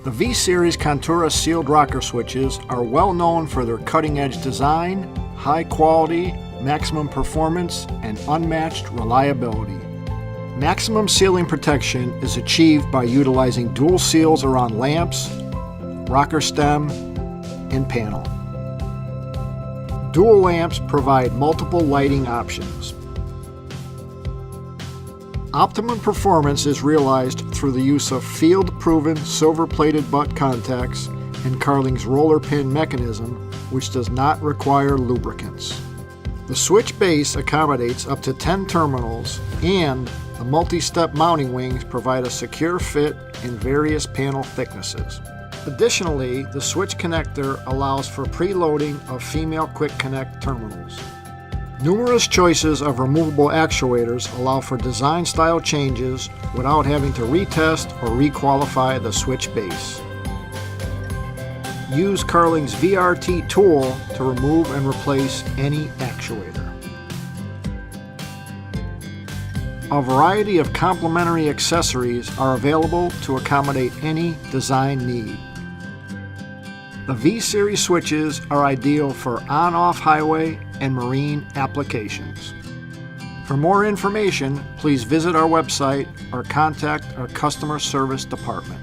The V-Series Contura sealed rocker switches are well known for their cutting-edge design, high quality, maximum performance, and unmatched reliability. Maximum sealing protection is achieved by utilizing dual seals around lamps, rocker stem, and panel. Dual lamps provide multiple lighting options. Optimum performance is realized through the use of field-proven silver-plated butt contacts and Carling's roller pin mechanism, which does not require lubricants. The switch base accommodates up to 10 terminals, and the multi-step mounting wings provide a secure fit in various panel thicknesses. Additionally, the switch connector allows for preloading of female quick connect terminals. Numerous choices of removable actuators allow for design style changes without having to retest or requalify the switch base. Use Carling's VRT tool to remove and replace any actuator. A variety of complementary accessories are available to accommodate any design need. The V-Series switches are ideal for on-off highway and marine applications. For more information, please visit our website or contact our customer service department.